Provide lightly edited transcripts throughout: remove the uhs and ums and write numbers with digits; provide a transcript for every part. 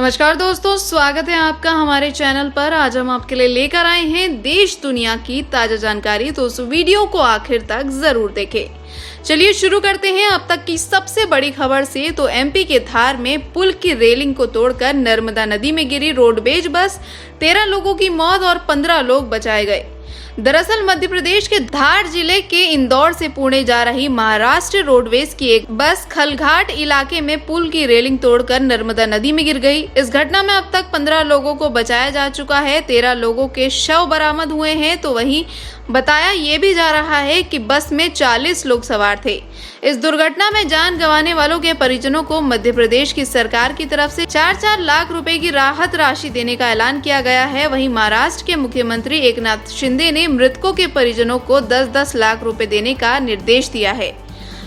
नमस्कार दोस्तों, स्वागत है आपका हमारे चैनल पर। आज हम आपके लिए लेकर आए हैं देश दुनिया की ताजा जानकारी, तो उस वीडियो को आखिर तक जरूर देखें। चलिए शुरू करते हैं अब तक की सबसे बड़ी खबर से। तो एमपी के धार में पुल की रेलिंग को तोड़कर नर्मदा नदी में गिरी रोडवेज बस, 13 लोगों की मौत और 15 लोग बचाए गए। दरअसल मध्य प्रदेश के धार जिले के इंदौर से पुणे जा रही महाराष्ट्र रोडवेज की एक बस खलघाट इलाके में पुल की रेलिंग तोड़कर नर्मदा नदी में गिर गई। इस घटना में अब तक 15 लोगों को बचाया जा चुका है, 13 लोगों के शव बरामद हुए हैं। तो वहीं बताया ये भी जा रहा है कि बस में 40 लोग सवार थे। इस दुर्घटना में जान गंवाने वालों के परिजनों को मध्य प्रदेश की सरकार की तरफ से 4-4 लाख रुपए की राहत राशि देने का ऐलान किया गया है। वहीं महाराष्ट्र के मुख्यमंत्री एकनाथ शिंदे ने मृतकों के परिजनों को 10-10 लाख रुपए देने का निर्देश दिया है।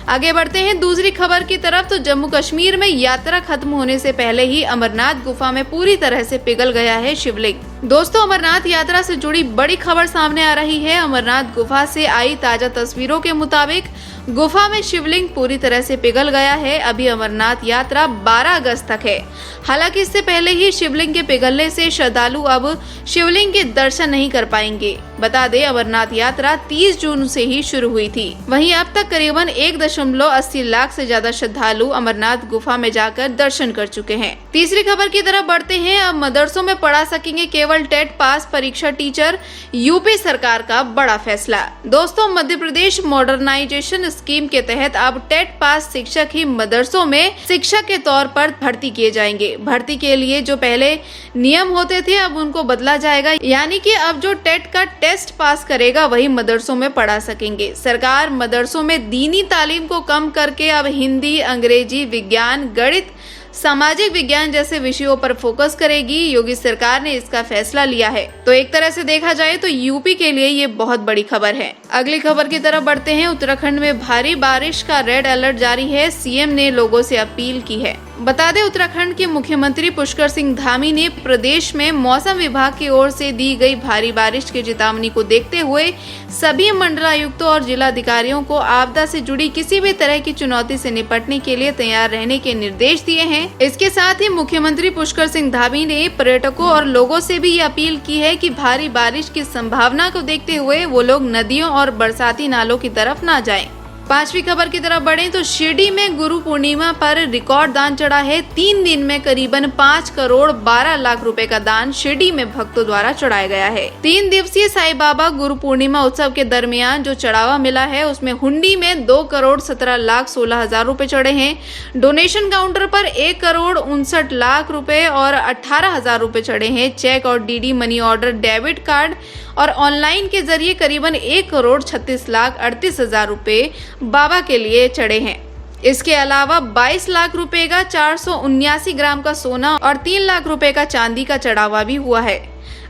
आगे बढ़ते हैं दूसरी खबर की तरफ। तो जम्मू कश्मीर में यात्रा खत्म होने से पहले ही अमरनाथ गुफा में पूरी तरह से पिघल गया है शिवलिंग। दोस्तों, अमरनाथ यात्रा से जुड़ी बड़ी खबर सामने आ रही है। अमरनाथ गुफा से आई ताजा तस्वीरों के मुताबिक गुफा में शिवलिंग पूरी तरह से पिघल गया है। अभी अमरनाथ यात्रा 12 अगस्त तक है। हालांकि इससे पहले ही शिवलिंग के पिघलने से श्रद्धालु अब शिवलिंग के दर्शन नहीं कर पाएंगे। बता दें, अमरनाथ यात्रा 30 जून से ही शुरू हुई थी। वहीं अब तक करीबन 1.80 लाख से ज्यादा श्रद्धालु अमरनाथ गुफा में जाकर दर्शन कर चुके हैं। तीसरी खबर की तरफ बढ़ते हैं। अब मदरसों में पढ़ा सकेंगे केवल टेट पास परीक्षा टीचर, यूपी सरकार का बड़ा फैसला। दोस्तों, मध्य प्रदेश मॉडर्नाइजेशन स्कीम के तहत अब टेट पास शिक्षक ही मदरसों में शिक्षक के तौर पर भर्ती किए जाएंगे। भर्ती के लिए जो पहले नियम होते थे अब उनको बदला जाएगा, यानी कि अब जो टेट का टेस्ट पास करेगा वही मदरसों में पढ़ा सकेंगे। सरकार मदरसों में दीनी तालीम को कम करके अब हिंदी, अंग्रेजी, विज्ञान, गणित, सामाजिक विज्ञान जैसे विषयों पर फोकस करेगी। योगी सरकार ने इसका फैसला लिया है। तो एक तरह से देखा जाए तो यूपी के लिए ये बहुत बड़ी खबर है। अगली खबर की तरफ बढ़ते हैं। उत्तराखंड में भारी बारिश का रेड अलर्ट जारी है। सीएम ने लोगों से अपील की है। बता दें, उत्तराखंड के मुख्यमंत्री पुष्कर सिंह धामी ने प्रदेश में मौसम विभाग की ओर से दी गई भारी बारिश की चेतावनी को देखते हुए सभी मंडलायुक्तों और जिलाधिकारियों को आपदा से जुड़ी किसी भी तरह की चुनौती से निपटने के लिए तैयार रहने के निर्देश दिए हैं। इसके साथ ही मुख्यमंत्री पुष्कर सिंह धामी ने पर्यटकों और लोगों से भी अपील की है कि भारी बारिश की संभावना को देखते हुए वो लोग नदियों और बरसाती नालों की तरफ न जाएं। पांचवी खबर की तरफ बढ़ें तो शिरडी में गुरु पूर्णिमा पर रिकॉर्ड दान चढ़ा है। 3 दिन में करीबन 5 करोड़ 12 लाख रुपए का दान शिरडी में भक्तों द्वारा चढ़ाया गया है। 3 दिवसीय साईं बाबा गुरु पूर्णिमा उत्सव के दरमियान जो चढ़ावा मिला है उसमें हुंडी में 2 करोड़ 17 लाख 16 हजार रुपए चढ़े हैं। डोनेशन काउंटर पर 1 करोड़ 59 लाख रुपए और 18 हजार रुपए चढ़े हैं। चेक और DD money order, debit card और ऑनलाइन के जरिए करीबन 1 करोड़ 36 लाख 38 हजार रुपए बाबा के लिए चढ़े हैं। इसके अलावा 22 लाख रुपए का 479 ग्राम का सोना और 3 लाख रुपए का चांदी का चढ़ावा भी हुआ है।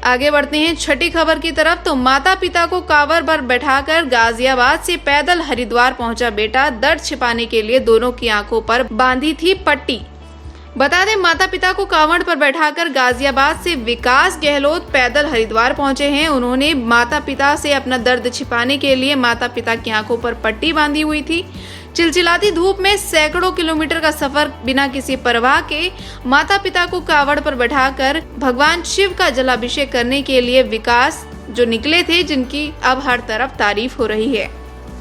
आगे बढ़ते हैं छठी खबर की तरफ। तो माता पिता को कांवर पर बैठाकर गाजियाबाद से पैदल हरिद्वार पहुंचा बेटा, दर्द छिपाने के लिए दोनों की आंखों पर बांधी थी पट्टी। बता दें, माता पिता को कांवड़ पर बैठाकर गाजियाबाद से विकास गहलोत पैदल हरिद्वार पहुंचे हैं। उन्होंने माता पिता से अपना दर्द छिपाने के लिए माता पिता की आंखों पर पट्टी बांधी हुई थी। चिलचिलाती धूप में सैकड़ों किलोमीटर का सफर बिना किसी परवाह के माता पिता को कांवड़ पर बैठाकर भगवान शिव का जलाभिषेक करने के लिए विकास जो निकले थे, जिनकी अब हर तरफ तारीफ हो रही है।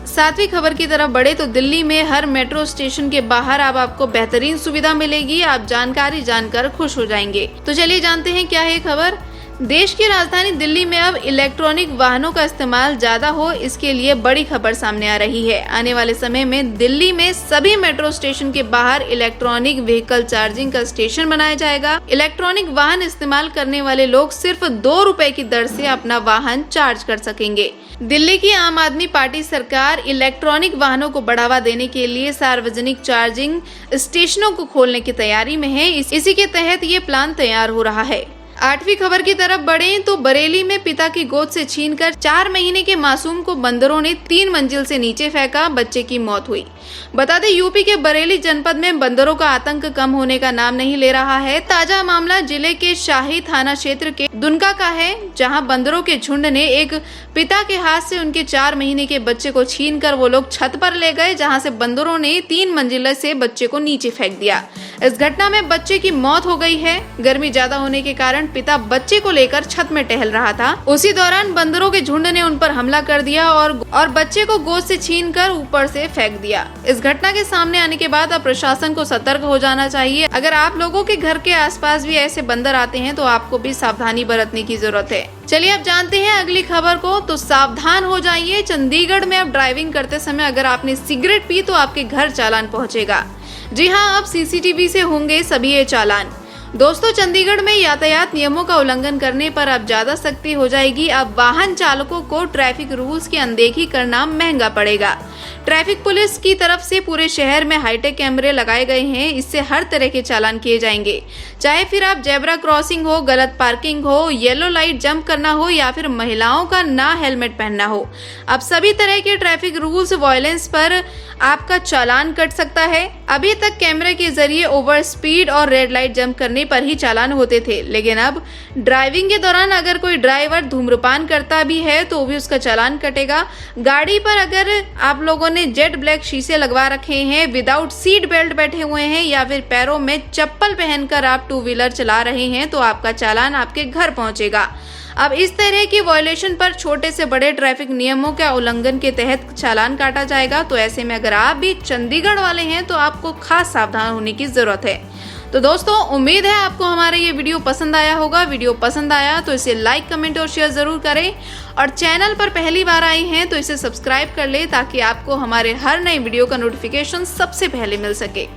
7वीं खबर की तरफ बढ़े तो दिल्ली में हर मेट्रो स्टेशन के बाहर अब आपको बेहतरीन सुविधा मिलेगी। आप जानकारी जानकर खुश हो जाएंगे। तो चलिए जानते हैं क्या है खबर। देश की राजधानी दिल्ली में अब इलेक्ट्रॉनिक वाहनों का इस्तेमाल ज्यादा हो, इसके लिए बड़ी खबर सामने आ रही है। आने वाले समय में दिल्ली में सभी मेट्रो स्टेशन के बाहर इलेक्ट्रॉनिक व्हीकल चार्जिंग का स्टेशन बनाया जाएगा। इलेक्ट्रॉनिक वाहन इस्तेमाल करने वाले लोग सिर्फ 2 रुपए की दर से अपना वाहन चार्ज कर सकेंगे। दिल्ली की आम आदमी पार्टी सरकार इलेक्ट्रॉनिक वाहनों को बढ़ावा देने के लिए सार्वजनिक चार्जिंग स्टेशनों को खोलने की तैयारी में है। इसी के तहत ये प्लान तैयार हो रहा है। 8वीं खबर की तरफ बढ़ें तो बरेली में पिता की गोद से छीनकर 4 महीने के मासूम को बंदरों ने 3 मंजिल से नीचे फेंका, बच्चे की मौत हुई। बता दें, यूपी के बरेली जनपद में बंदरों का आतंक कम होने का नाम नहीं ले रहा है। ताजा मामला जिले के शाही थाना क्षेत्र के दुनका का है, जहां बंदरों के झुंड ने एक पिता के हाथ से उनके 4 महीने के बच्चे को छीनकर वो लोग छत पर ले गए, जहां से बंदरों ने 3 मंजिल से बच्चे को नीचे फेंक दिया। इस घटना में बच्चे की मौत हो गई है। गर्मी ज्यादा होने के कारण पिता बच्चे को लेकर छत में टहल रहा था। उसी दौरान बंदरों के झुंड ने उन पर हमला कर दिया और बच्चे को गोद से छीनकर ऊपर से फेंक दिया। इस घटना के सामने आने के बाद अब प्रशासन को सतर्क हो जाना चाहिए। अगर आप लोगों के घर के आसपास भी ऐसे बंदर आते हैं तो आपको भी सावधानी बरतने की जरूरत है। चलिए अब जानते हैं अगली खबर को। तो सावधान हो जाइए, चंडीगढ़ में अब ड्राइविंग करते समय अगर आपने सिगरेट पी तो आपके घर चालान पहुंचेगा। जी हां, अब सीसीटीवी से होंगे सभी ये चालान। दोस्तों, चंडीगढ़ में यातायात नियमों का उल्लंघन करने पर अब ज्यादा सख्ती हो जाएगी। अब वाहन चालकों को ट्रैफिक रूल्स की अनदेखी करना महंगा पड़ेगा। ट्रैफिक पुलिस की तरफ से पूरे शहर में हाईटेक कैमरे लगाए गए हैं। इससे हर तरह के चालान किए जाएंगे, चाहे फिर आप जेब्रा क्रॉसिंग हो, गलत पार्किंग हो, येलो लाइट जंप करना हो या फिर महिलाओं का ना हेलमेट पहनना हो। अब सभी तरह के ट्रैफिक रूल्स वायलेंस पर आपका चालान कट सकता है। अभी तक कैमरे के जरिए ओवर स्पीड और रेड लाइट जंप करने पर ही चालान होते थे, लेकिन अब ड्राइविंग के दौरान अगर कोई ड्राइवर धूम्रपान करता भी है तो भी उसका चालान कटेगा। गाड़ी पर अगर आप लोगों ने जेट ब्लैक शीशे लगवा रखे हैं, विदाउट सीट बेल्ट बैठे हुए हैं या फिर पैरों में चप्पल पहनकर आप टू व्हीलर चला रहे हैं तो आपका चालान आपके घर पहुंचेगा। अब इस तरह की वायलेशन पर छोटे से बड़े ट्रैफिक नियमों के उल्लंघन के तहत चालान काटा जाएगा। तो ऐसे में अगर आप भी चंडीगढ़ वाले हैं तो आपको खास सावधान होने की जरूरत है। तो दोस्तों, उम्मीद है आपको हमारा ये वीडियो पसंद आया होगा। वीडियो पसंद आया तो इसे लाइक, कमेंट और शेयर जरूर करें और चैनल पर पहली बार आए हैं तो इसे सब्सक्राइब कर ले ताकि आपको हमारे हर नए वीडियो का नोटिफिकेशन सबसे पहले मिल सके।